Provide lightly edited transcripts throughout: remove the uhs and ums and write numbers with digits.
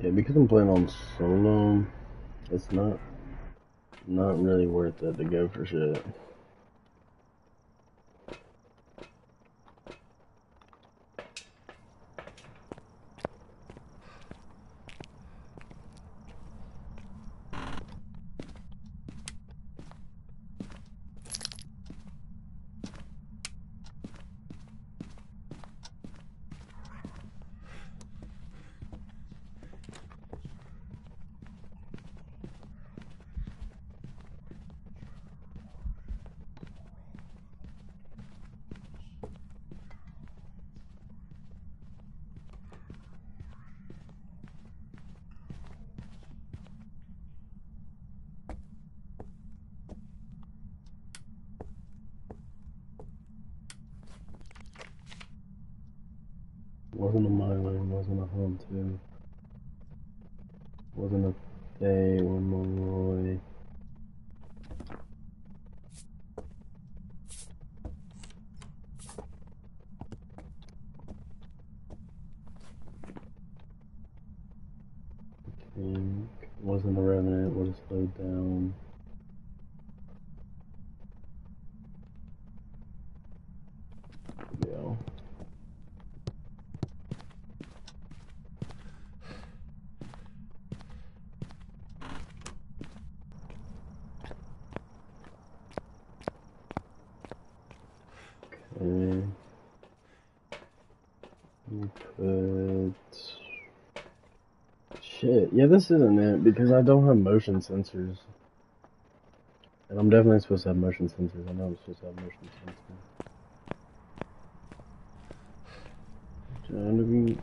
Yeah, because I'm playing on solo, it's not really worth it to go for shit. Wasn't a Mylan, wasn't a Home 2. Wasn't a Thay or Malloy. Wasn't a Revenant, would have slowed down. Yeah. Okay. We put... Shit, yeah, this isn't it, because I don't have motion sensors. And I'm definitely supposed to have motion sensors. I know I'm supposed to have motion sensors. Trying to be...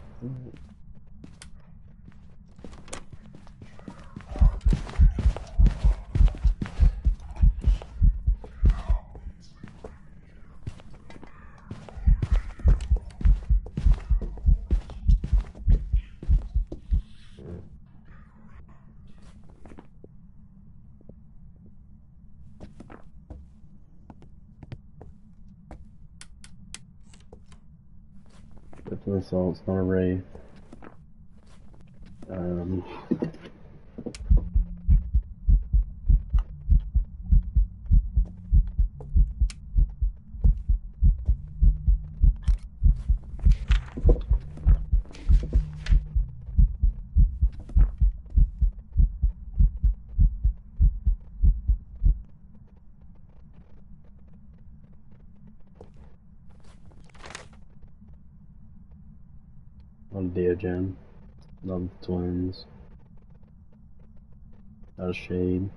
It's an assault, it's not a wraith. On Diogen. Not the twins. Not a Shade.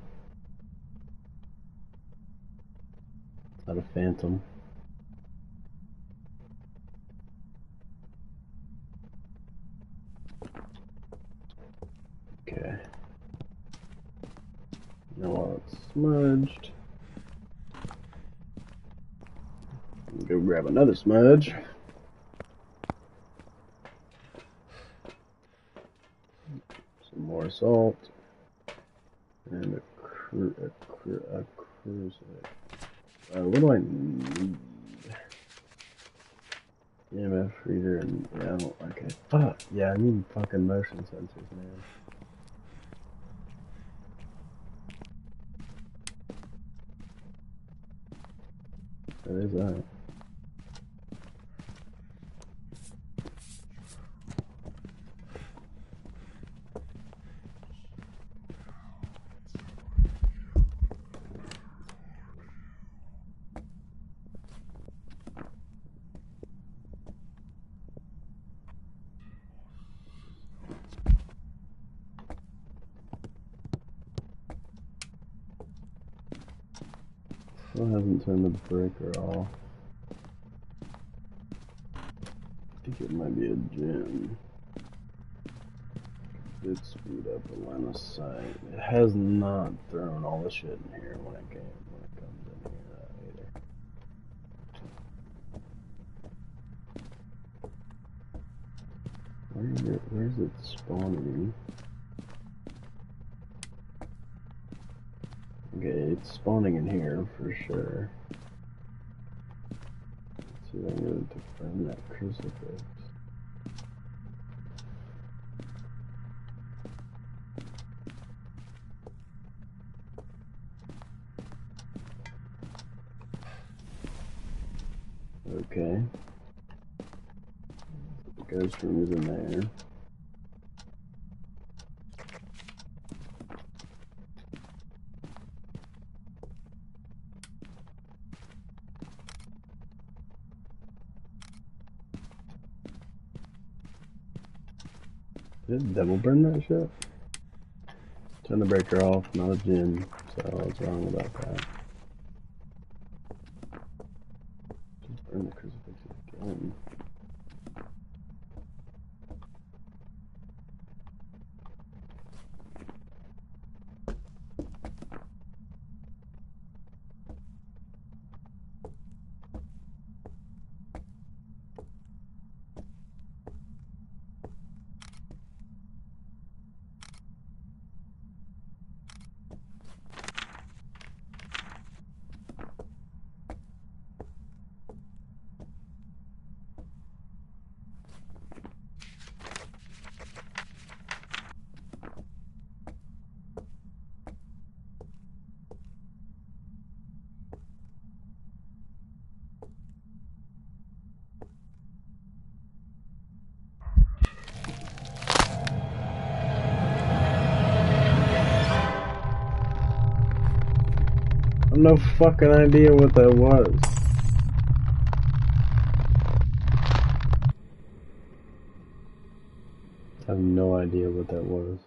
Not a Phantom. Okay. Now while it's smudged, go grab another smudge. Some more salt. And a cruiser. What do I need? EMF reader and yeah, I don't, okay. Fuck yeah, I need fucking motion sensors, man. What is that? Still hasn't turned the breaker off. I think it might be a gem. Did speed up the line of sight. It has not thrown all the shit in here when it comes in here either. Where's it spawning? Okay, it's spawning in here for sure. see if I can get it to burn that crucifix. Okay. The ghost room is in there. Did the devil burn that shit? Turn the breaker off, not a gin, so I was wrong about that. Just burn the crucifix again. I have no fucking idea what that was. I have no idea what that was.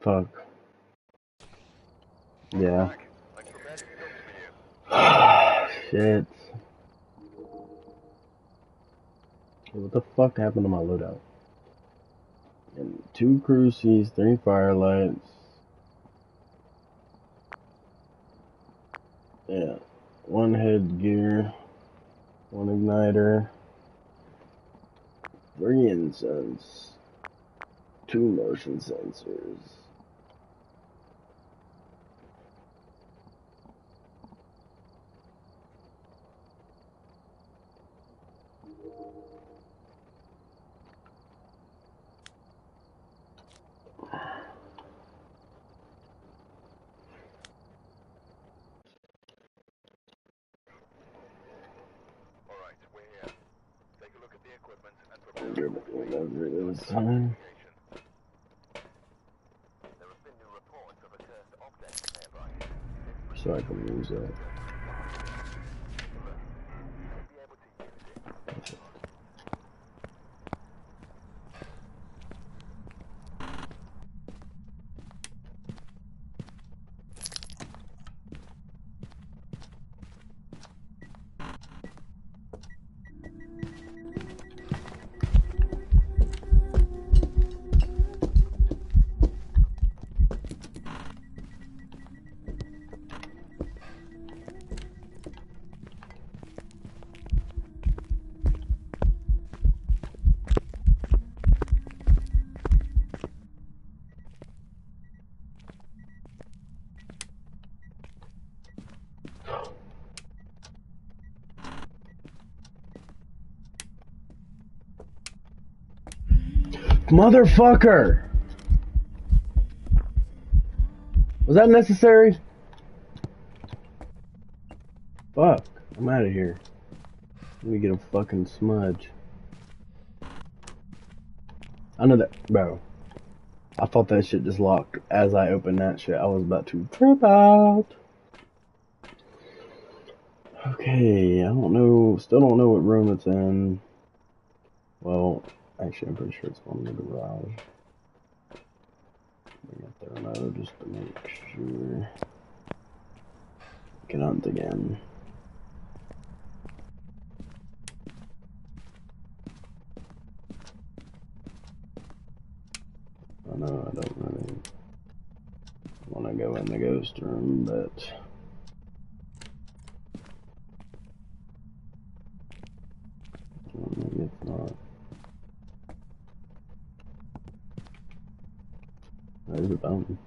Fuck. Yeah. Shit. What the fuck happened to my loadout? And 2 crucies, 3 firelights. Yeah. 1 headgear. 1 igniter. 3 incense. 2 motion sensors. This time. So I can use that. Motherfucker! Was that necessary? Fuck. I'm out of here. Let me get a fucking smudge. I know that, bro. I thought that shit just locked as I opened that shit. I was about to trip out. Okay, I don't know. Still don't know what room it's in. Well, actually, I'm pretty sure it's one in the garage. Bring up the remote just to make sure. Get hunt again. I know I don't really want to go in the ghost room, but maybe it's not. There's a fountain.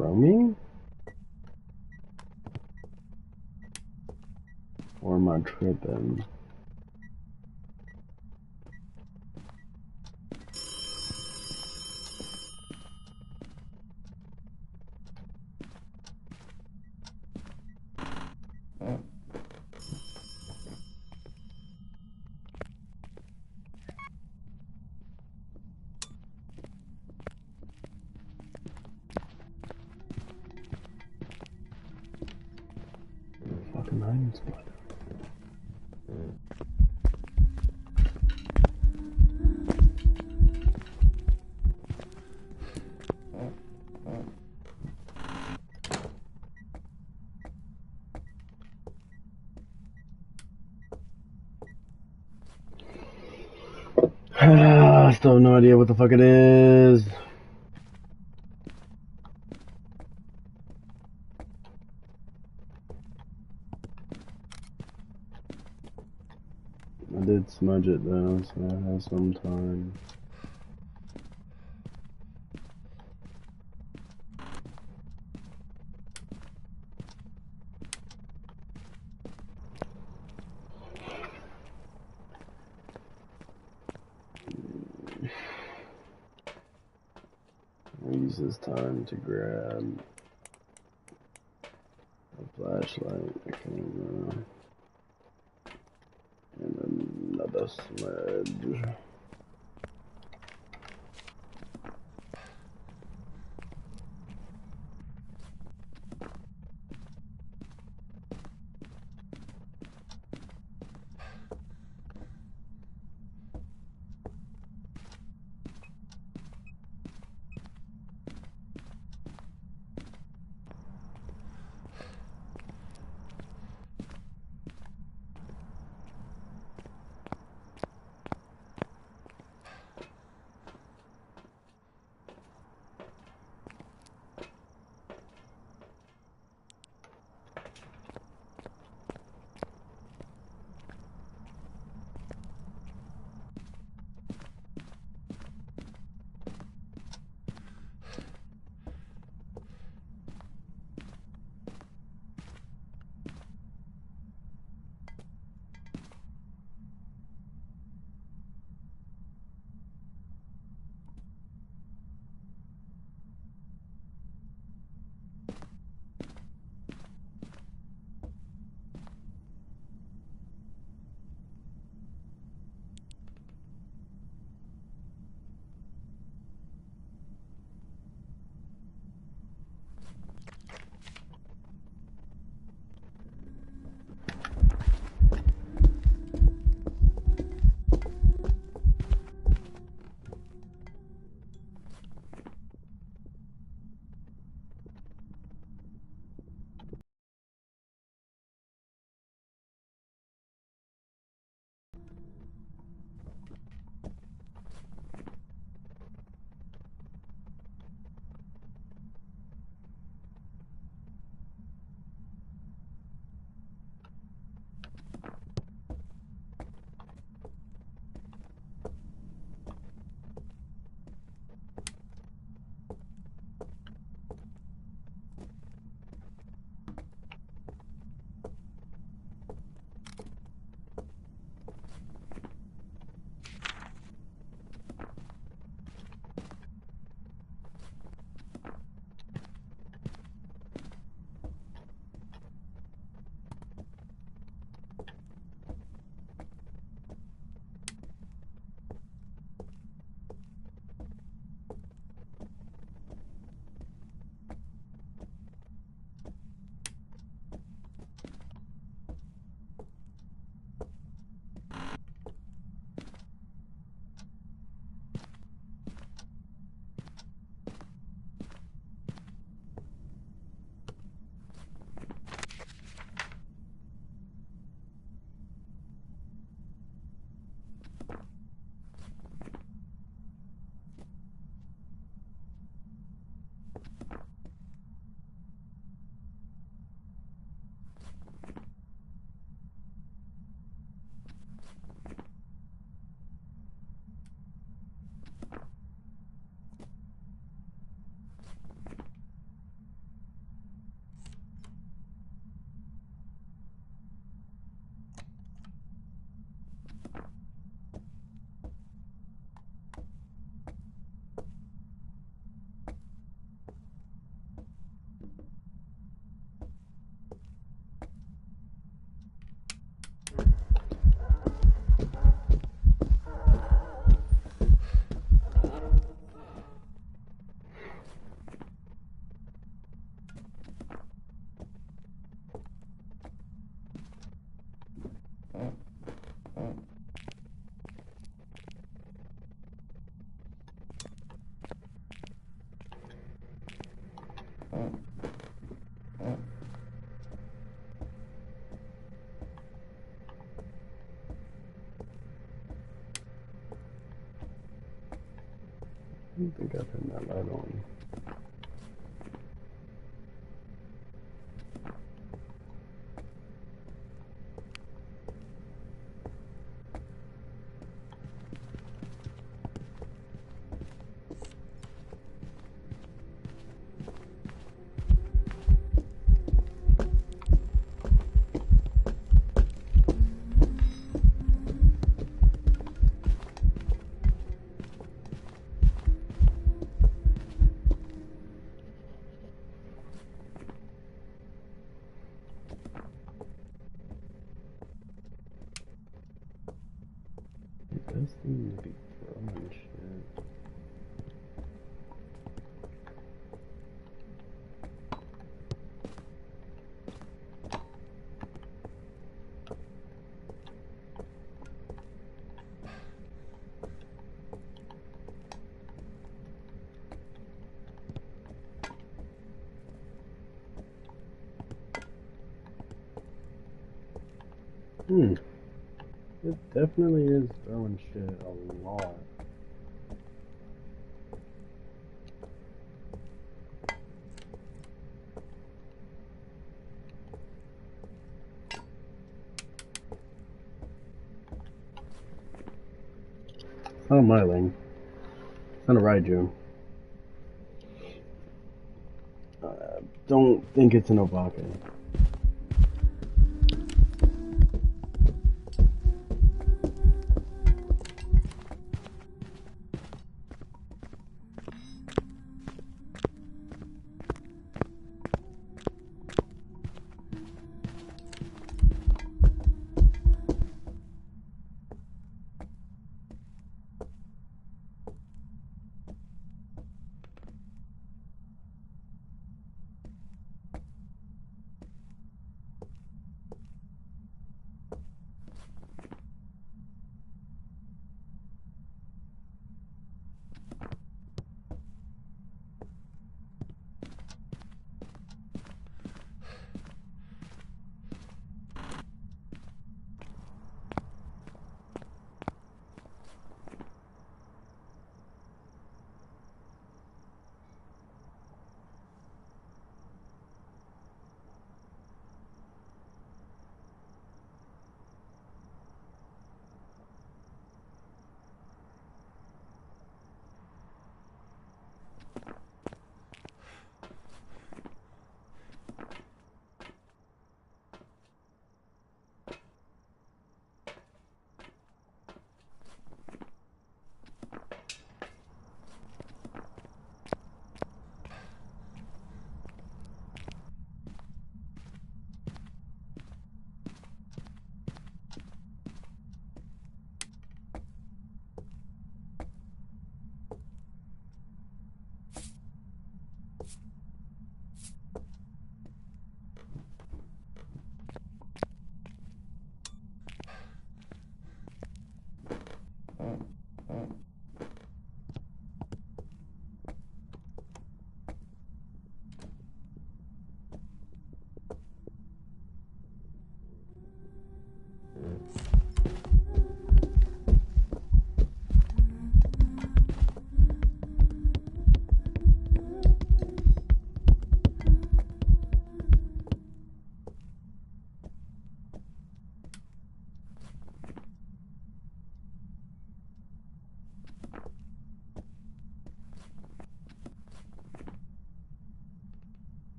roaming? Or am I tripping? Fucking hiding spot. I still have no idea what the fuck it is. I did smudge it though, so I have some time. I'll use this time to grab a flashlight, and another smudge. don't think I've turned that light on. This thing to be throwing shit. It definitely is throwing shit a lot. It's not a myling. It's not a Raiju. Don't think it's an Obake.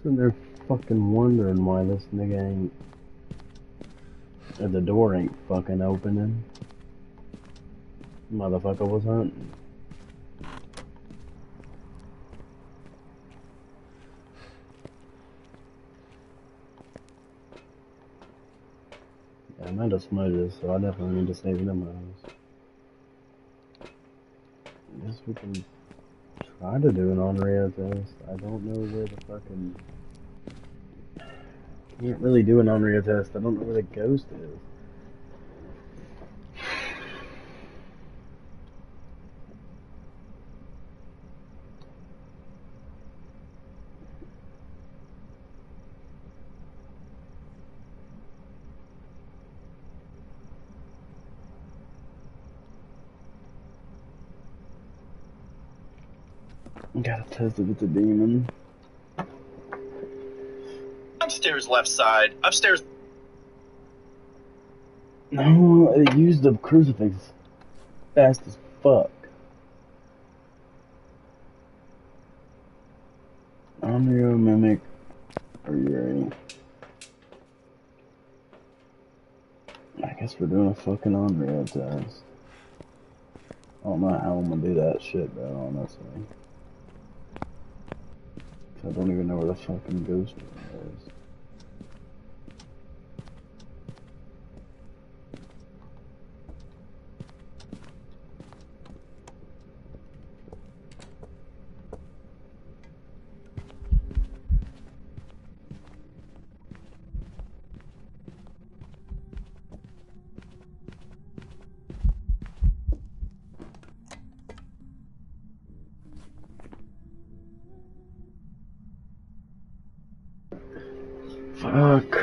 Sitting there fucking wondering why this nigga ain't... the door ain't fucking opening. Motherfucker was hunting. Yeah, I'm out of smudges, so I definitely need to save them house. I guess we can try to do an on-rail test. I don't know where the fucking... Can't really do an on-rail test. I don't know where the ghost is. Gotta test it with the demon. Upstairs left side. Upstairs. No, it used the crucifix fast as fuck. Unreal mimic. Are you ready? I guess we're doing a fucking on-rail test. I don't know how I'm gonna do that shit though, honestly. I don't even know where the fucking ghost room is. Fuck. I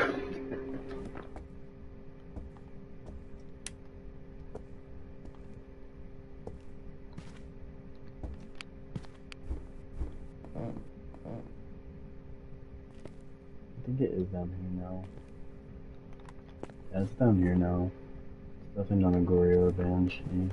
think it is down here now. Yeah, it's down here now. It's definitely not a gory or a banshee.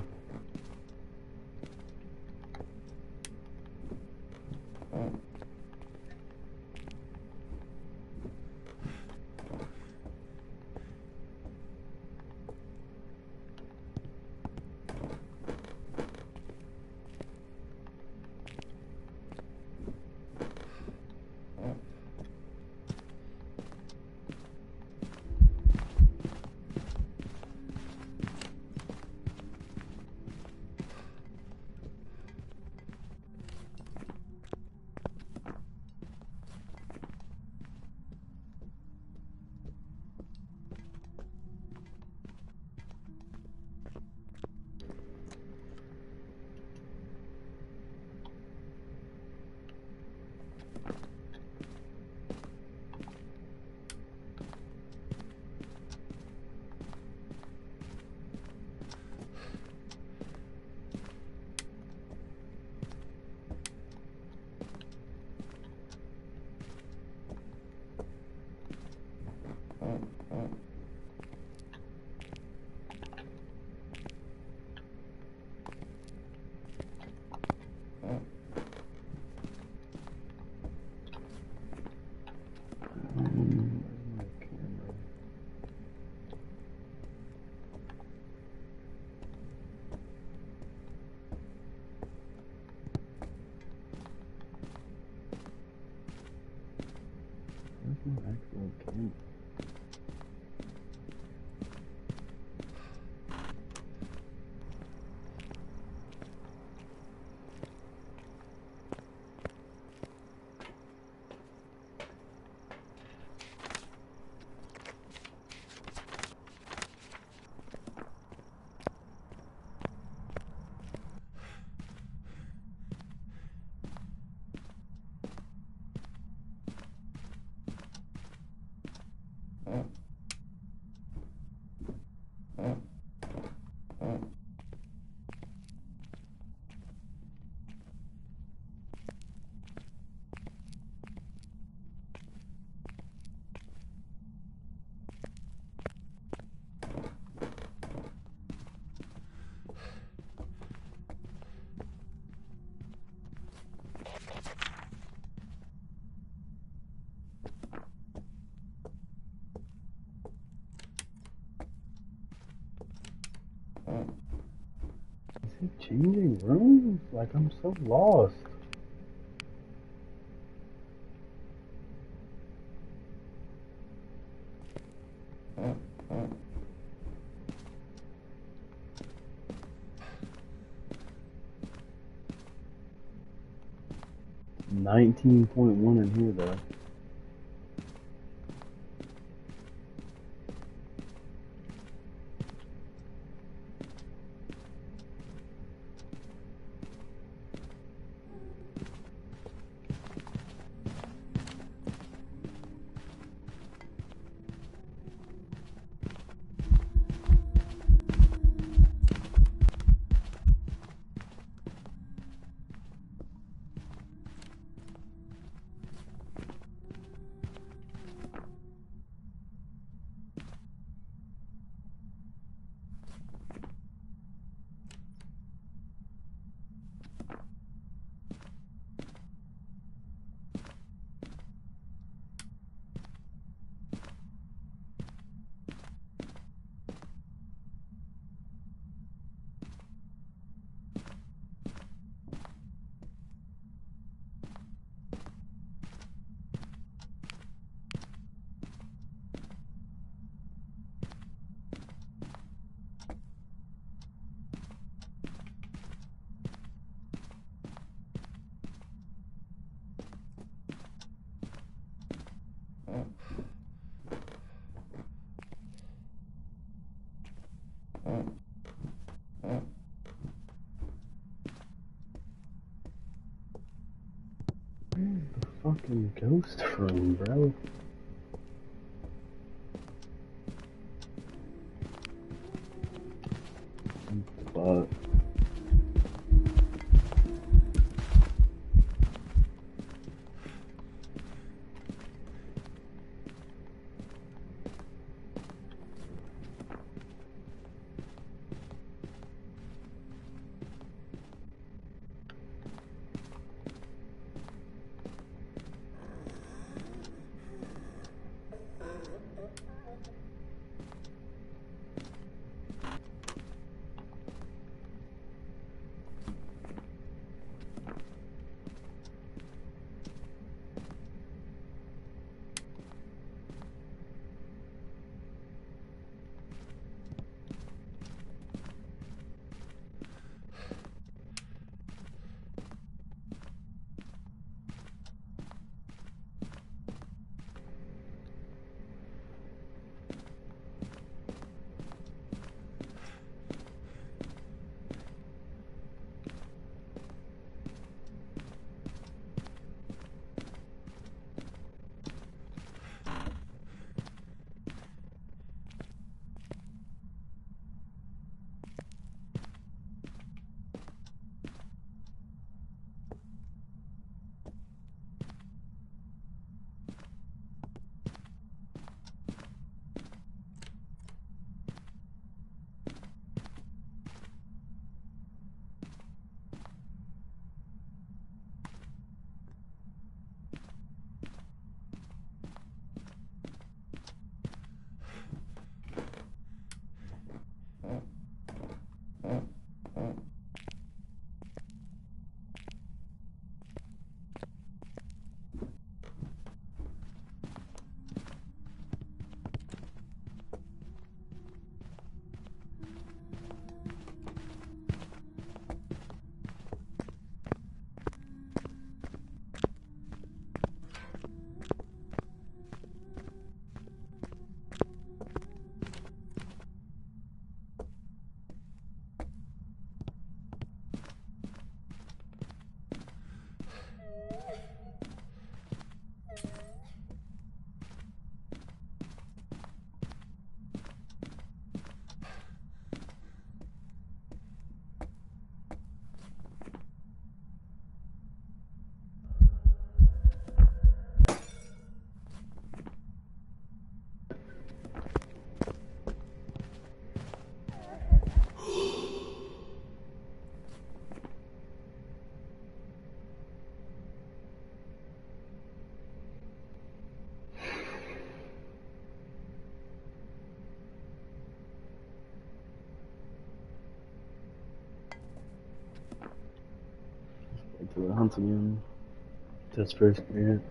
keep changing rooms? Like, I'm so lost. $19.1 in here, though. The fucking ghost room, bro. But for the hunts again. Test for experience.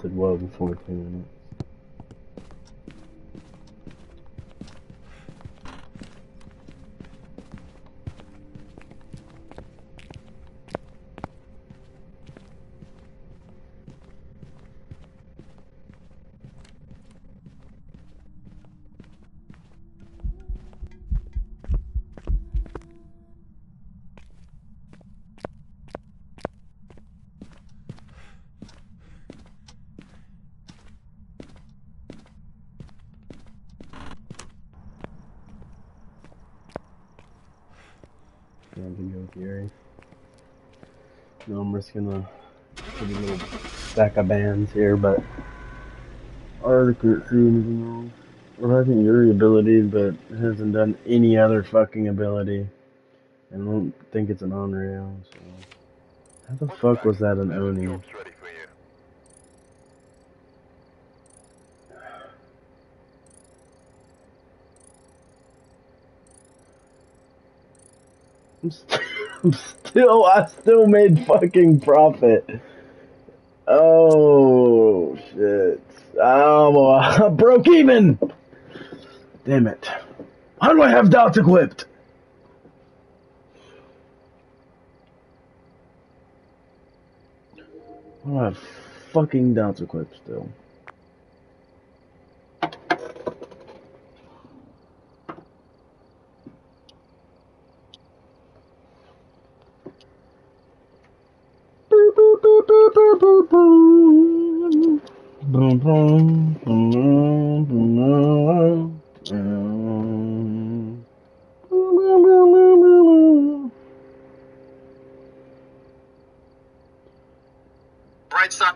Did well before 2 minutes. Time to go with Yuri. No, I'm risking a pretty little stack of bands here, but I already couldn't see anything wrong. We're having Yuri ability, but it hasn't done any other fucking ability. And I don't think it's an on-rail, so... How the fuck was that an Oni? I still made fucking profit. Oh, shit. Oh, boy. I broke even! Damn it. How do I have doubts equipped? I don't have fucking doubts equipped still. Boom, boom, boom, boom, Right side.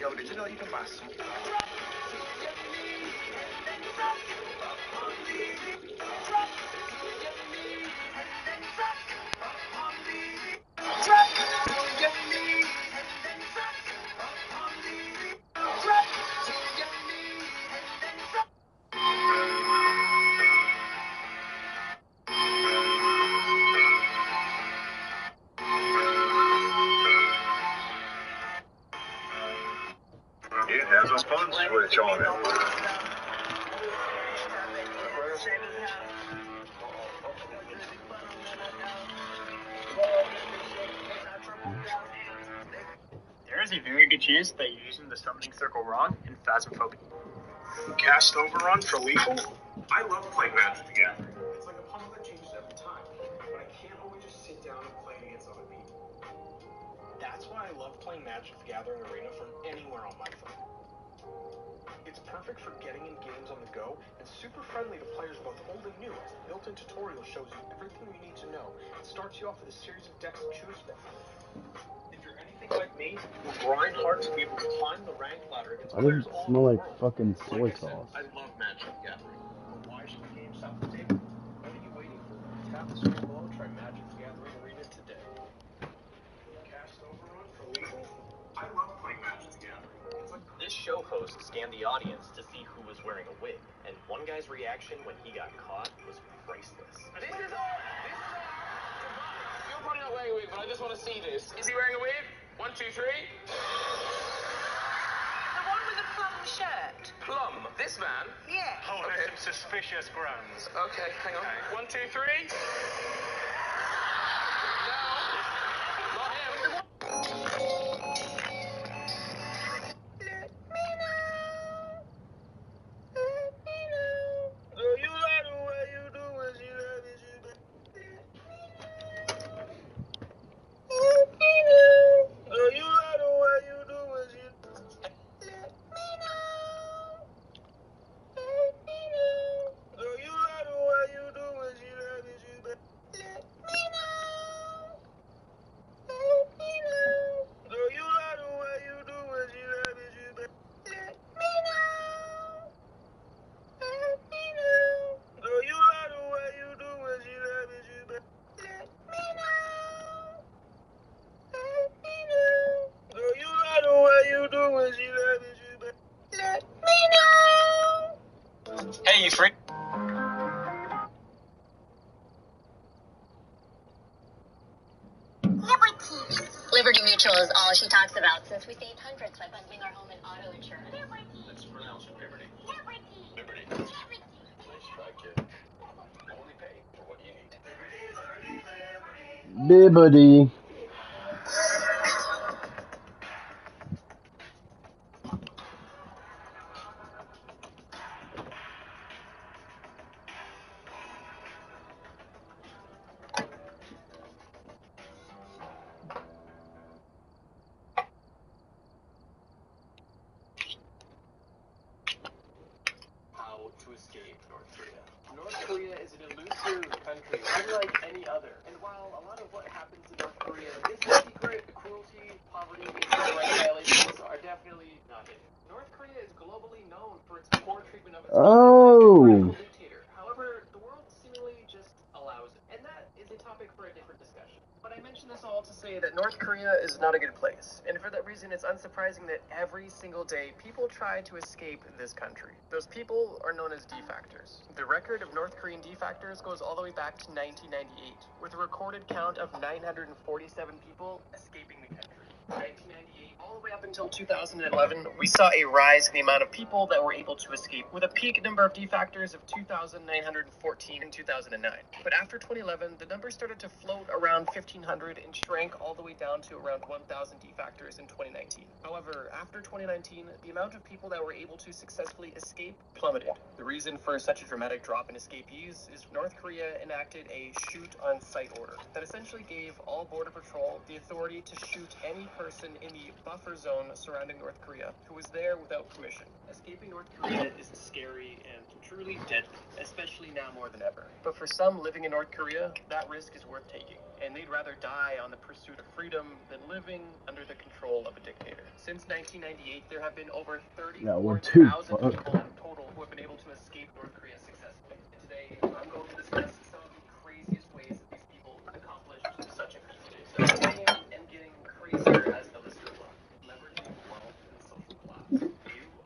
Yo, did you know you can buy soup? John. There is a very good chance that you're using the summoning circle wrong in Phasmophobia. Cast overrun for lethal? I love playing Magic the Gathering. It's like a puzzle that changes every time, but I can't always just sit down and play against other people. That's why I love playing Magic the Gathering Arena from anywhere on my phone. It's perfect for getting in games on the go and super friendly to players both old and new. The built-in tutorial shows you everything you need to know. It starts you off with a series of decks to choose from. If you're anything like me, you'll grind hard to be able to climb the rank ladder against Why does players it all smell over the like world. fucking soy Like I said, sauce? I love Magic the Gathering. But why should the game stop the table? What are you waiting for? Tap the screen below and try Magic the Gathering Arena today. Cast overrun for lethal? I love playing Magic the Gathering. It's like This show host scanned the audience to see who was wearing a wig, and one guy's reaction when he got caught was priceless. This is all. You're probably not wearing a wig, but I just want to see this. Is he wearing a wig? 1, 2, 3. The one with the plum shirt. Plum. This man. Yeah. Oh, Okay. there's some suspicious grounds. Okay, hang on. 1, 2, 3. No. Not him. Girl, you like the way you do what you love it, you bet. Girl, you like the way you do what you Girl, you like the way you do what you love it, you bet. Girl, you like the way you do what you love it, you bet. Girl, you like the way you do what you love it, you bet. Girl, you like the way you do what you love it, you bet. Hey, you freak! Liberty Mutual is all she talks about since we saved hundreds by bundling our home and auto insurance. Let's pronounce it Liberty. Liberty. Nice try, kid. Only pay for what you need. Bibbity. How to escape North Korea. North Korea is an elusive country, unlike any other. And while a lot of what happens in North Korea is secret, cruelty, poverty, and human rights violations are definitely not hidden. North Korea is globally known for its poor treatment of its Oh. radical dictator. However, the world seemingly just allows it. And that is a topic for a different discussion. But I mention this all to say that North Korea is not a good place. And for that reason, it's unsurprising that every single day people try to escape this country. Those people are known as defectors. The record of North Korean defectors goes all the way back to 1998, with a recorded count of 947 people escaping the country. 1998, all the way up until 2011, we saw a rise in the amount of people that were able to escape, with a peak number of defectors of 2,914 in 2009. But after 2011, the number started to float around 1,500 and shrank all the way down to around 1,000 defectors in 2019. However, after 2019, the amount of people that were able to successfully escape plummeted. The reason for such a dramatic drop in escapees is North Korea enacted a shoot-on-sight order that essentially gave all Border Patrol the authority to shoot any person in the buffer zone surrounding North Korea who was there without permission. Escaping North Korea is scary and truly deadly, especially now more than ever. But for some living in North Korea, that risk is worth taking, and they'd rather die on the pursuit of freedom than living under the control of a dictator. Since 1998, there have been over Yeah, well, dude, 34,000 fuck. people in total who have been able to escape North Korea successfully. And today, I'm going to discuss some of the craziest ways that these people accomplished such a feat. So, and getting crazier as the list goes on. Leveraging wealth and social class. You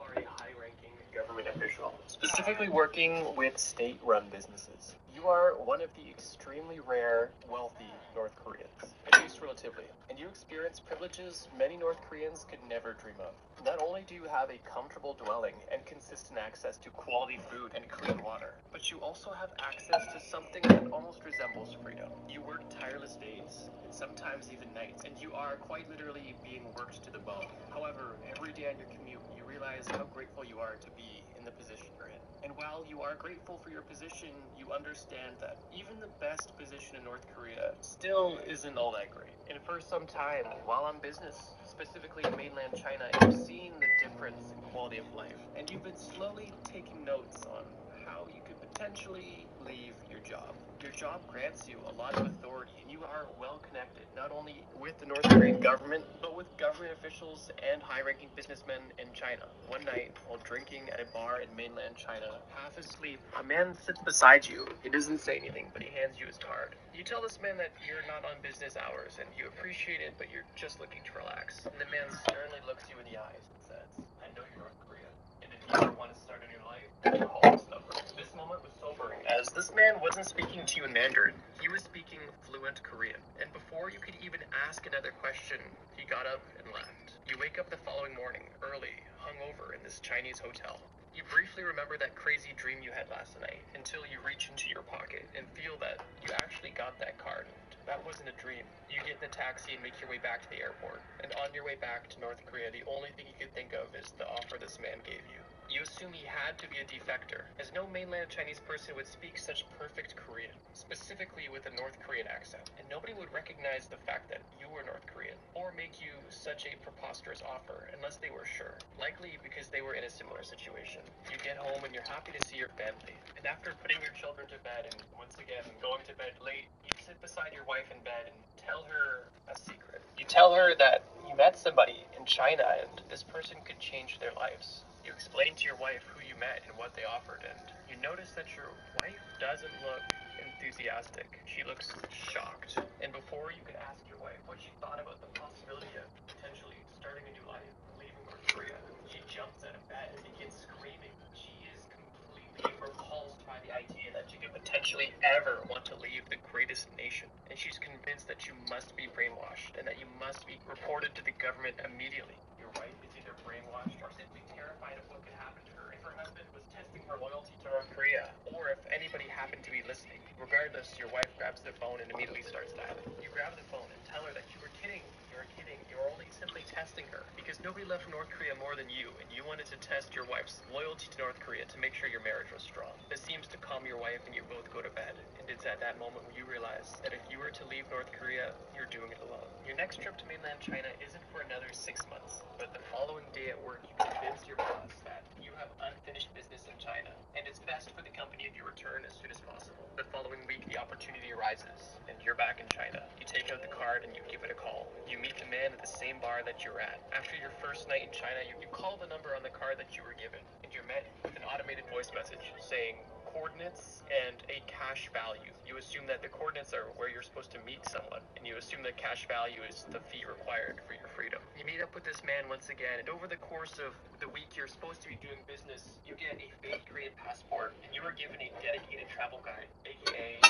are a high-ranking government official, specifically working with state-run businesses. You are one of the extremely rare, wealthy North Koreans. I used to relatively, and you experience privileges many North Koreans could never dream of. Not only do you have a comfortable dwelling and consistent access to quality food and clean water, but you also have access to something that almost resembles freedom. You work tireless days, and sometimes even nights, and you are quite literally being worked to the bone. However, every day on your commute, you realize how grateful you are to be in the position you're in. And while you are grateful for your position, you understand that even the best position in North Korea still isn't all that great. And for some time, while on business, specifically in mainland China, you've seen the difference in quality of life. And you've been slowly taking notes on how you could potentially leave your job. Your job grants you a lot of authority, and you are well connected, not only with the North Korean government, but with government officials and high-ranking businessmen in China. One night, while drinking at a bar in mainland China, half asleep, a man sits beside you. He doesn't say anything, but he hands you his card. You tell this man that you're not on business hours, and you appreciate it, but you're just looking to relax. And the man sternly looks you in the eyes and says, "I know you're North Korea, and if you ever want to start a new life, call this number." This moment was sobering, as this man wasn't speaking to you in Mandarin. He was speaking fluent Korean. And before you could even ask another question, he got up and left. You wake up the following morning, early, hungover in this Chinese hotel. You briefly remember that crazy dream you had last night, until you reach into your pocket and feel that you actually got that card. That wasn't a dream. You get in the taxi and make your way back to the airport. And on your way back to North Korea, the only thing you could think of is the offer this man gave you. You assume he had to be a defector, as no mainland Chinese person would speak such perfect Korean, specifically with a North Korean accent, and nobody would recognize the fact that you were North Korean, or make you such a preposterous offer unless they were sure, likely because they were in a similar situation. You get home and you're happy to see your family, and after putting your children to bed and once again going to bed late, you sit beside your wife in bed and tell her a secret. You tell her that you met somebody in China and this person could change their lives. You explain to your wife who you met and what they offered, and you notice that your wife doesn't look enthusiastic. She looks shocked. And before you could ask your wife what she thought about the possibility of potentially starting a new life, leaving North Korea, she jumps out of bed and begins screaming. She is completely repulsed by the idea that you could potentially ever want to leave the greatest nation. And she's convinced that you must be brainwashed and that you must be reported to the government immediately. Your wife is either brainwashed or simply terrified of what could happen to her if her husband was testing her loyalty to North Korea, or if anybody happened to be listening. Regardless, your wife grabs the phone and immediately starts dialing. You grab the phone and tell her that you were kidding. You were kidding. You were only simply testing her, because nobody left North Korea more than you, and you wanted to test your wife's loyalty to North Korea to make sure your marriage was strong. This seems to calm your wife, and you both go to bed. And it's at that moment when you realize that if you were to leave North Korea, you're doing it alone. Your next trip to mainland China isn't for another 6 months, but the following day at work, you convince your boss that you have unfinished business in China, and it's best for the company if you return as soon as possible. The following week, the opportunity arises, and you're back in China. You take out the card and you give it a call. You meet the man at the same bar that you're at. After your first night in China, you call the number on the card that you were given, and you're met with an automated voice message saying coordinates and a cash value. You assume that the coordinates are where you're supposed to meet someone, and you assume that cash value is the fee required for your freedom. You meet up with this man once again, and over the course of the week you're supposed to be doing business, you get a fake Korean passport, and you are given a dedicated travel guide, aka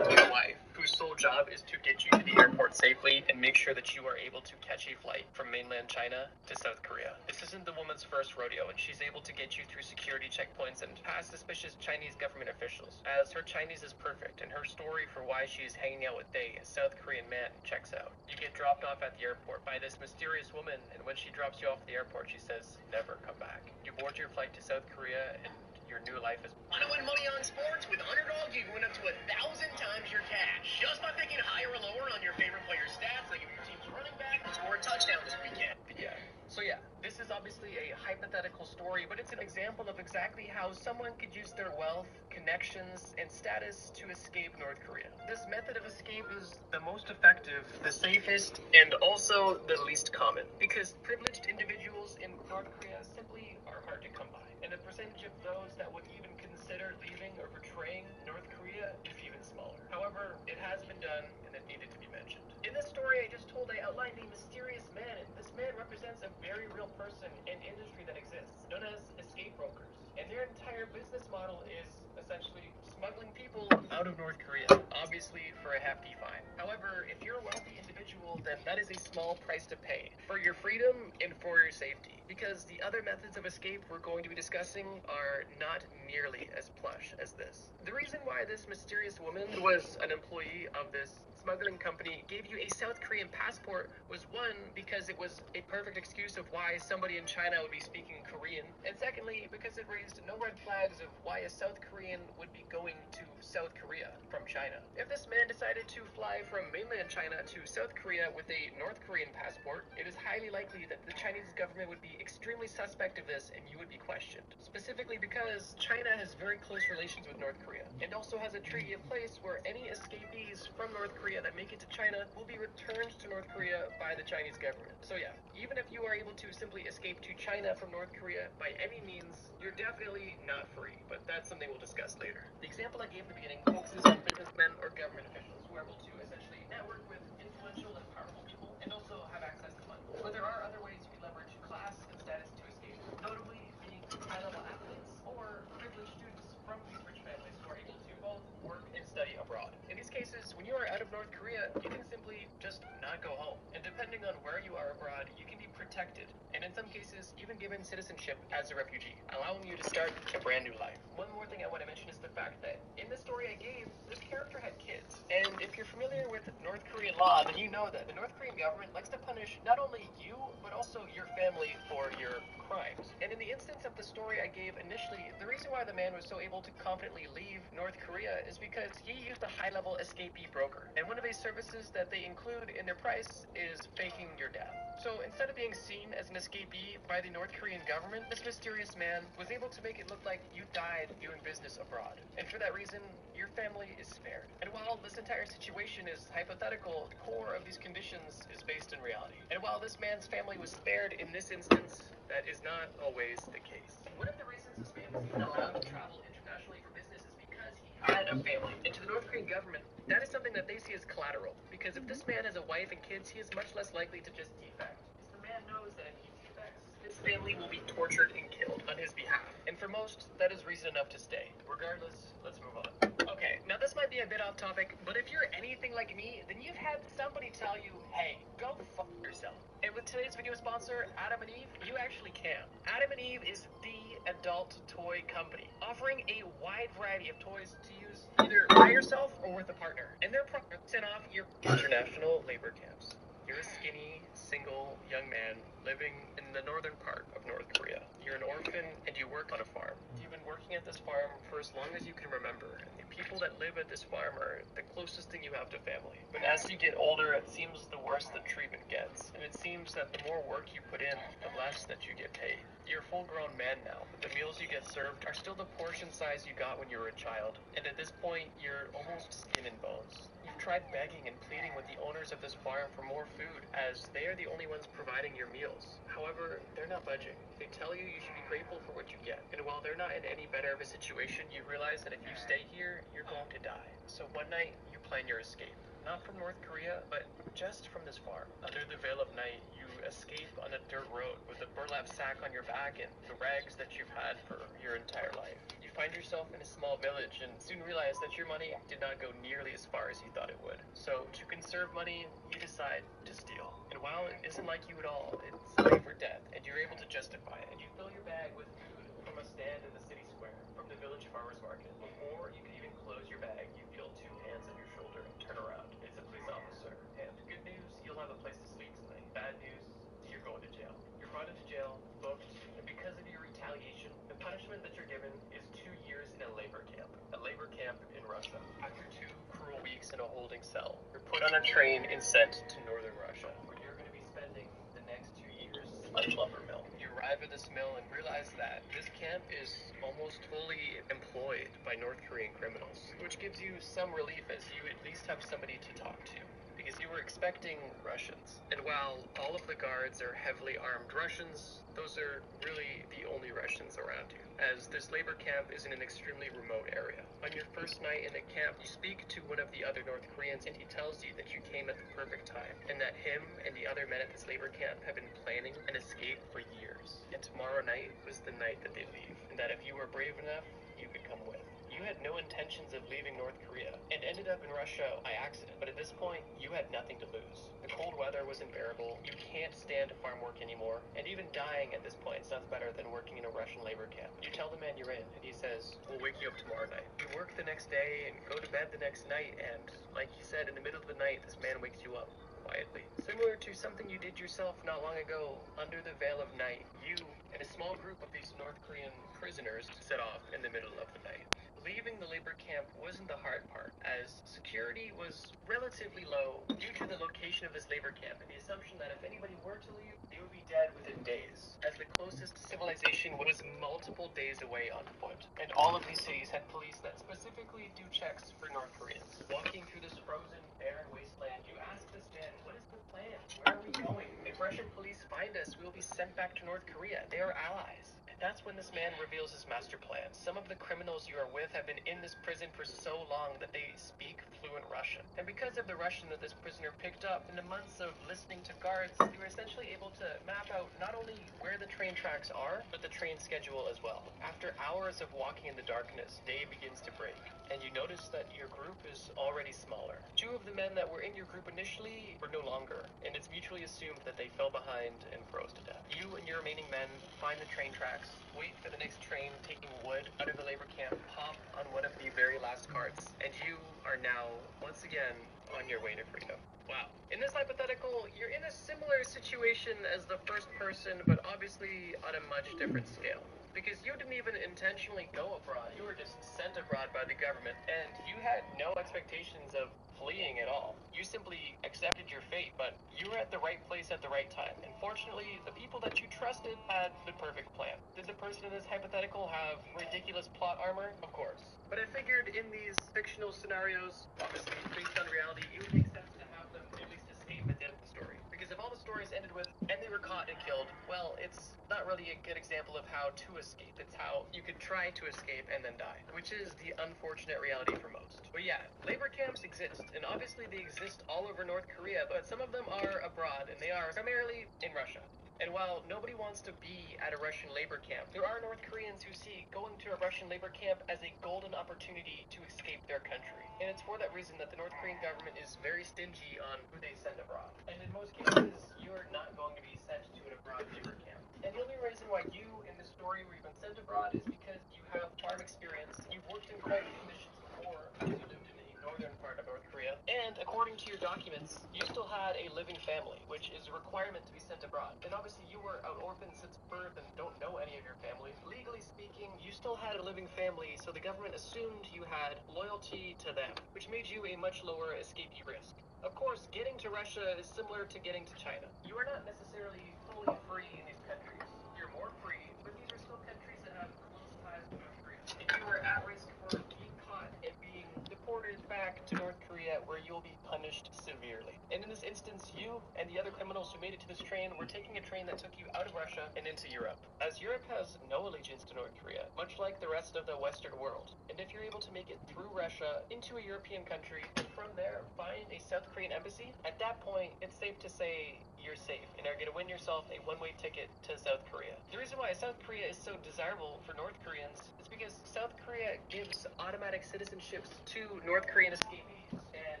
your wife, whose sole job is to get you to the airport safely and make sure that you are able to catch a flight from mainland China to South Korea. This isn't the woman's first rodeo, and she's able to get you through security checkpoints and past suspicious Chinese government officials, as her Chinese is perfect, and her story for why she is hanging out with a South Korean man checks out. You get dropped off at the airport by this mysterious woman, and when she drops you off at the airport, she says, "Never come back." You board your flight to South Korea, and your new life is... Want to win money on sports? With Underdog, you can win up to 1,000 times your cash, just by picking higher or lower on your favorite player's stats, like if your team's running back to score a touchdown this weekend. Yeah. So yeah, this is obviously a hypothetical story, but it's an example of exactly how someone could use their wealth, connections, and status to escape North Korea. This method of escape is the most effective, the safest, and also the least common, because privileged individuals in North Korea simply are hard to come by, and the percentage of those that would even consider leaving or betraying North Korea is even smaller. However, it has been done, and it needed to be mentioned. In this story I just told, I outlined a mysterious man, and this man represents a very real person and industry that exists, known as escape brokers. And their entire business model is essentially smuggling people out of North Korea, obviously for a hefty fine. However, if you're a wealthy individual then that is a small price to pay for your freedom and for your safety. Because the other methods of escape we're going to be discussing are not nearly as plush as this. The reason why this mysterious woman who was an employee of this smuggling company gave you a South Korean passport was one, because it was a perfect excuse of why somebody in China would be speaking Korean, and secondly, because it raised no red flags of why a South Korean would be going to South Korea from China. If this man decided to fly from mainland China to South Korea with a North Korean passport, it is highly likely that the Chinese government would be extremely suspect of this and you would be questioned. Specifically because China has very close relations with North Korea and also has a treaty in place where any escapees from North Korea that make it to China will be returned to North Korea by the Chinese government. So yeah, even if you are able to simply escape to China from North Korea by any means, you're definitely not free, but that's something we'll discuss later. The example I gave at the beginning focuses on businessmen or government officials who are able to essentially network with influential and powerful people and also have access to money. But there are other ways you can leverage class and status to escape, notably being high-level athletes or privileged students from these rich families who are able to both work and study abroad. In these cases, when you are out of North Korea, you can simply just not go home. And depending on where you are abroad, you can be protected, and in some cases, even given citizenship as a refugee, allowing you to start a brand new life. One more thing I want to mention is the fact that in the story I gave, this character had kids. And if you're familiar with North Korean law, then you know that the North Korean government likes to punish not only you, but also your family for your crimes. And in the instance of the story I gave initially, the reason why the man was so able to confidently leave North Korea is because he used a high-level escapee broker. And one of the services that they include in their price is faking your death. So instead of being seen as an escapee by the North Korean government, this mysterious man was able to make it look like you died doing business abroad. And for that reason, your family is spared. And while this entire situation is hypothetical, the core of these conditions is based in reality. And while this man's family was spared in this instance, that is not always the case. One of the reasons this man was even allowed to travel internationally for business is because he had a family. And to the North Korean government, that is something that they see as collateral. Because if this man has a wife and kids, he is much less likely to just defect. Because the man knows that if he defects, his family will be tortured and killed on his behalf. And for most, that is reason enough to stay. Regardless, let's move on. Okay, now this might be a bit off topic, but if you're anything like me, then you've had somebody tell you, hey, go fuck yourself. And with today's video sponsor, Adam and Eve, you actually can. Adam and Eve is the adult toy company, offering a wide variety of toys to use either by yourself or with a partner. And their products send off your international labor camps. You're a skinny, single, young man living in the northern part of North Korea. You're an orphan and you work on a farm. You've been working at this farm for as long as you can remember, and the people that live at this farm are the closest thing you have to family. But as you get older, it seems the worse the treatment gets, and it seems that the more work you put in, the less that you get paid. You're a full-grown man now, but the meals you get served are still the portion size you got when you were a child, and at this point, you're almost skin and bones. You've tried begging and pleading with the owners of this farm for more food, as they are the only ones providing your meals. However, they're not budging. They tell you you should be grateful for what you get, and while they're not in any better of a situation, you realize that if you stay here, you're going to die. So one night, you plan your escape. Not from North Korea, but just from this farm. Under the veil of night, you escape on a dirt road with a burlap sack on your back and the rags that you've had for your entire life. You find yourself in a small village and soon realize that your money did not go nearly as far as you thought it would. So to conserve money, you decide to steal. And while it isn't like you at all, it's life or death, and you're able to justify it. And you fill your bag with food from a stand in the city square, from the village farmer's market. Before you can even close your bag, you feel two hands on your shoulder and turn around. It's a police officer. And good news, you'll have a place to sleep tonight. Bad news, you're going to jail. You're brought into jail, booked, and because of your retaliation, the punishment that you're given is 2 years in a labor camp. A labor camp in Russia. After 2 cruel weeks in a holding cell, you're put on a train and sent to northern Russia, where you're going to be spending the next 2 years on a lumber mill. You arrive at this mill and realize that this camp is almost fully employed by North Korean criminals, which gives you some relief as you at least have somebody to talk to, because you were expecting Russians. And while all of the guards are heavily armed Russians, those are really the only Russians around you, as this labor camp is in an extremely remote area. On your first night in the camp, you speak to one of the other North Koreans and he tells you that you came at the perfect time, and that him and the other men at this labor camp have been planning an escape for years. And tomorrow night was the night that they leave, and that if you were brave enough, you could come with. You you had no intentions of leaving North Korea and ended up in Russia by accident. But at this point, you had nothing to lose. The cold weather was unbearable. You can't stand farm work anymore. And even dying at this point sounds better than working in a Russian labor camp. You tell the man you're in, and he says, we'll wake you up tomorrow night. You work the next day and go to bed the next night, and like you said, in the middle of the night, this man wakes you up. Quietly. Similar to something you did yourself not long ago, under the veil of night, you and a small group of these North Korean prisoners set off in the middle of the night. Leaving the labor camp wasn't the hard part, as security was relatively low due to the location of this labor camp and the assumption that if anybody were to leave, they would be dead within days, as the closest civilization was multiple days away on foot. And all of these cities had police that specifically do checks for North Koreans. Walking through this frozen, barren wasteland, you ask this man, what is the plan? Where are we going? If Russian police find us, we will be sent back to North Korea. They are allies. That's when this man reveals his master plan. Some of the criminals you are with have been in this prison for so long that they speak fluent Russian. And because of the Russian that this prisoner picked up, in the months of listening to guards, they were essentially able to map out not only where the train tracks are, but the train schedule as well. After hours of walking in the darkness, day begins to break, and you notice that your group is already smaller. Two of the men that were in your group initially were no longer, and it's mutually assumed that they fell behind and froze to death. You and your remaining men find the train tracks, wait for the next train taking wood out of the labor camp, hop on one of the very last carts, and you are now, once again, on your way to freedom. Wow. In this hypothetical, you're in a similar situation as the first person, but obviously on a much different scale. Because you didn't even intentionally go abroad. You were just sent abroad by the government, and you had no expectations of fleeing at all. You simply accepted your fate, but you were at the right place at the right time. And fortunately, the people that you trusted had the perfect plan. Did the person in this hypothetical have ridiculous plot armor? Of course. But I figured in these fictional scenarios, obviously based on reality, it would make sense to have them at least escape at the end of the story. Because if all the stories ended with, and they were caught and killed, well, it's not really a good example of how to escape. It's how you could try to escape and then die, which is the unfortunate reality for most. But yeah, labor camps exist, and obviously they exist all over North Korea, but some of them are abroad, and they are primarily in Russia. And while nobody wants to be at a Russian labor camp, there are North Koreans who see going to a Russian labor camp as a golden opportunity to escape their country. And it's for that reason that the North Korean government is very stingy on who they send abroad. And in most cases, you're not going to be sent to an abroad labor camp. And the only reason why you, in the story where you've been sent abroad, is because you have farm experience, you've worked in cold conditions before, because you lived in the northern part of North Korea, and according to your documents, you still had a living family, which is a requirement to be sent abroad. And obviously you were an orphan since birth and don't know any of your family. Legally speaking, you still had a living family, so the government assumed you had loyalty to them, which made you a much lower escapee risk. Of course, getting to Russia is similar to getting to China. You are not necessarily fully free in these countries. You're more free, but these are still countries that have close ties to North Korea. And you are at risk for being caught and being deported back to North Korea, where you'll be punished severely. And in this instance, you and the other criminals who made it to this train were taking a train that took you out of Russia and into Europe. As Europe has no allegiance to North Korea, much like the rest of the Western world. And if you're able to make it through Russia into a European country, and from there find a South Korean embassy, at that point, it's safe to say you're safe and are going to win yourself a one-way ticket to South Korea. The reason why South Korea is so desirable for North Koreans is because South Korea gives automatic citizenships to North Korean escapees, and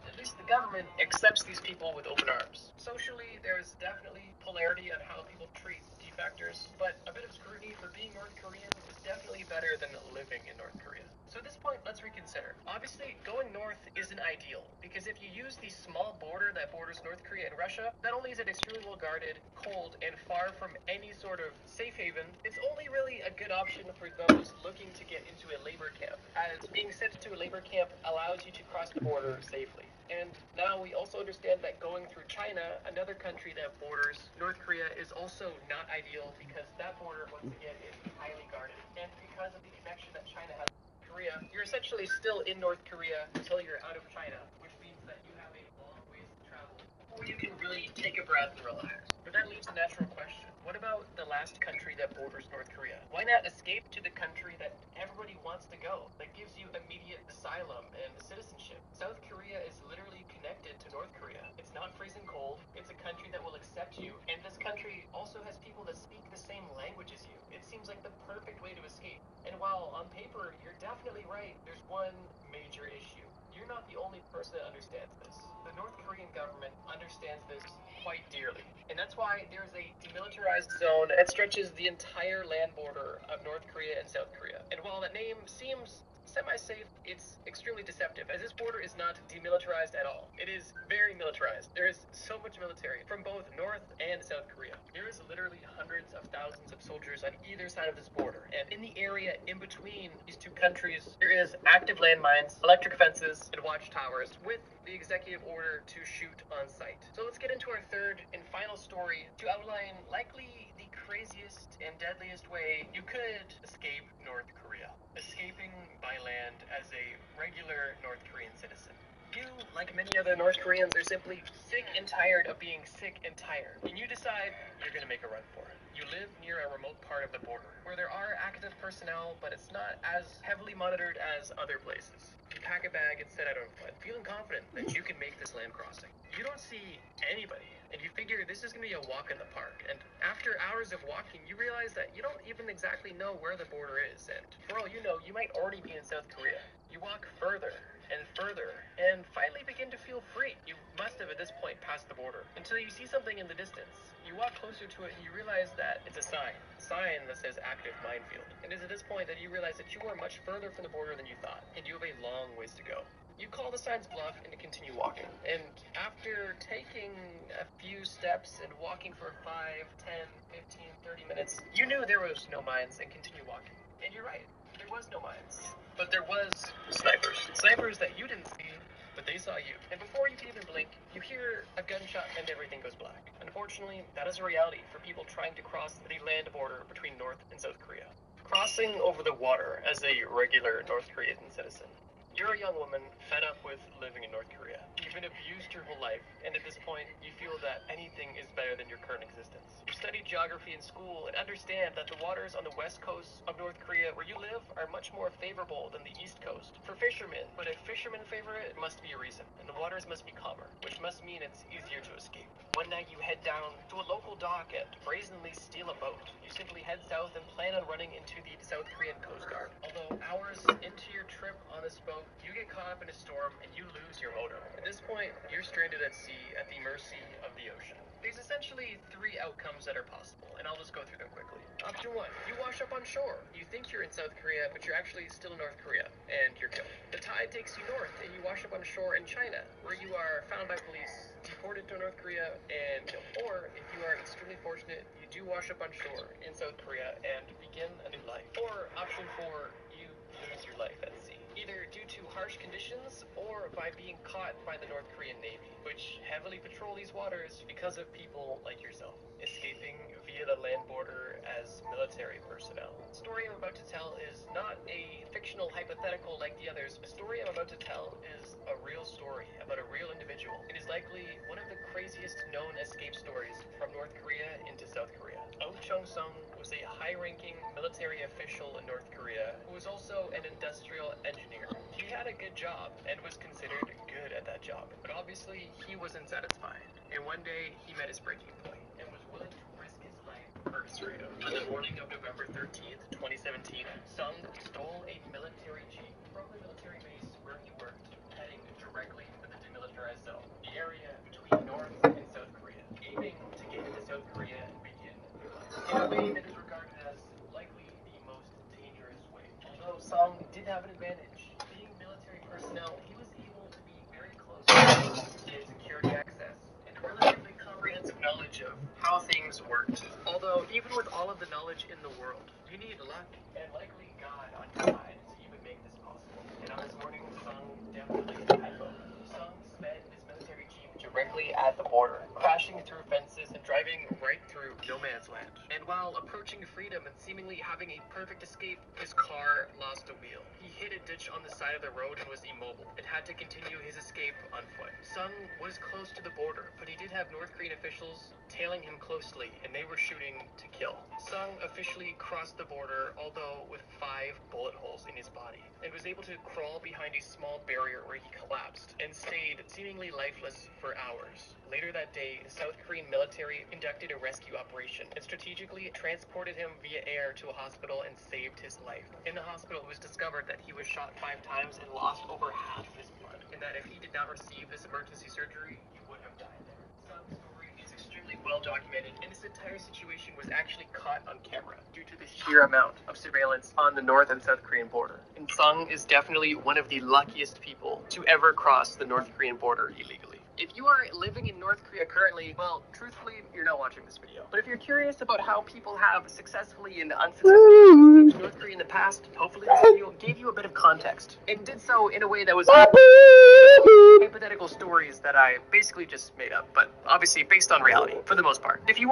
at least the government accepts these people with open arms. Socially, there's definitely polarity on how people treat defectors, but a bit of scrutiny for being North Korean is definitely better than living in North Korea. So at this point, let's reconsider. Obviously, going north isn't ideal, because if you use the small border that borders North Korea and Russia, not only is it extremely well guarded, cold, and far from any sort of safe haven, it's only really a good option for those looking to get into a labor camp, as being sent to a labor camp allows you to cross the border safely. And now we also understand that going through China, another country that borders North Korea, is also not ideal, because that border, once again, is highly guarded. And because of the connection that China has with Korea, you're essentially still in North Korea until you're out of China, which means that you have a long ways to travel before you can really take a breath and relax. But that leaves a natural question. What about the last country that borders North Korea? Why not escape to the country that everybody wants to go, that gives you immediate asylum and citizenship? South Korea is literally connected to North Korea. It's not freezing cold, it's a country that will accept you, and this country also has people that speak the same language as you. It seems like the perfect way to escape. And while on paper you're definitely right, there's one major issue. You're not the only person that understands this. The North Korean government understands this quite dearly. And that's why there's a demilitarized zone that stretches the entire land border of North Korea and South Korea. And while that name seems semi-safe, it's extremely deceptive, as this border is not demilitarized at all. It is very militarized. There is so much military from both North and South Korea. There is literally hundreds of thousands of soldiers on either side of this border, and in the area in between these two countries, there is active landmines, electric fences, and watchtowers with the executive order to shoot on sight. So let's get into our third and final story to outline likely the craziest and deadliest way you could escape North Korea. Escaping by land as a regular North Korean citizen. You, like many other North Koreans, are simply sick and tired of being sick and tired, and you decide you're going to make a run for it. You live near a remote part of the border, where there are active personnel, but it's not as heavily monitored as other places. You pack a bag and set out on foot, feeling confident that you can make this land crossing. You don't see anybody, and you figure this is going to be a walk in the park, and after hours of walking, you realize that you don't even exactly know where the border is, and for all you know, you might already be in South Korea. You walk further and further, and finally begin to feel free. You must have at this point passed the border, until you see something in the distance. You walk closer to it and you realize that it's a sign that says active minefield. And it's at this point that you realize that you are much further from the border than you thought, and you have a long ways to go. You call the sign's bluff and continue walking. And after taking a few steps and walking for 5, 10, 15, 30 minutes, you knew there was no mines and continue walking. And you're right, there was no mines. But there was snipers. Snipers that you didn't see, but they saw you. And before you can even blink, you hear a gunshot and everything goes black. Unfortunately, that is a reality for people trying to cross the land border between North and South Korea. Crossing over the water as a regular North Korean citizen. You're a young woman fed up with living in North Korea. You've been abused your whole life, and at this point, you feel that anything is better than your current existence. You studied geography in school and understand that the waters on the west coast of North Korea where you live are much more favorable than the east coast for fishermen. But if fishermen favor it, it must be a reason, and the waters must be calmer, which must mean it's easier to escape. One night you head down to a local dock and brazenly steal a boat. You simply head south and plan on running into the South Korean Coast Guard. Although hours into your trip on this boat, you get caught up in a storm and you lose your motor. At this point, you're stranded at sea at the mercy of the ocean. There's essentially 3 outcomes that are possible, and I'll just go through them quickly. Option 1, you wash up on shore. You think you're in South Korea, but you're actually still in North Korea, and you're killed. The tide takes you north, and you wash up on shore in China, where you are found by police, deported to North Korea, and killed. Or, if you are extremely fortunate, you do wash up on shore in South Korea and begin a new life. Or, option 4, you lose your life at sea, either due to harsh conditions or by being caught by the North Korean Navy, which heavily patrol these waters because of people like yourself, escaping via the land border as military personnel. The story I'm about to tell is not a fictional hypothetical like the others. The story I'm about to tell is a real story about a real individual. It is likely one of the craziest known escape stories from North Korea into South Korea. Oh Chung-sung was a high-ranking military official in North Korea who was also an industrial engineer. He had a good job and was considered good at that job, but obviously he wasn't satisfied. And one day he met his breaking point and was willing to risk his life for his freedom. On the morning of November 13th, 2017, Sung stole a military jeep from the military base where he worked, heading directly for the demilitarized zone, the area between North and South Korea, aiming to get into South Korea and begin a new life. In a way that is regarded as likely the most dangerous way. Although Sung did have an advantage. Being military personnel, he was able to be very close to get security access and a relatively comprehensive knowledge of how things worked. Although, even with all of the knowledge in the world, you need luck and likely God on your side to even make this possible. And on this morning, Sung definitely had both. Sung sped his military jeep directly at the border, crashing through fences and driving right through no man's land. And while approaching freedom and seemingly having a perfect escape, his car lost a wheel. He hit a ditch on the side of the road and was immobile and had to continue his escape on foot. Sung was close to the border, but he did have North Korean officials tailing him closely, and they were shooting to kill. Sung officially crossed the border, although with 5 bullet holes in his body, and was able to crawl behind a small barrier where he collapsed and stayed seemingly lifeless for hours. hours. Later that day, the South Korean military conducted a rescue operation and strategically transported him via air to a hospital and saved his life. In the hospital, it was discovered that he was shot 5 times and lost over half his blood, and that if he did not receive this emergency surgery, he would have died there. Sung's story is extremely well documented, and this entire situation was actually caught on camera due to the sheer amount of surveillance on the North and South Korean border. And Sung is definitely one of the luckiest people to ever cross the North Korean border illegally. If you are living in North Korea currently, well, truthfully, you're not watching this video. But if you're curious about how people have successfully and unsuccessfully escaped North Korea in the past, hopefully this video gave you a bit of context. And did so in a way that was hypothetical stories that I basically just made up, but obviously based on reality, for the most part. If you want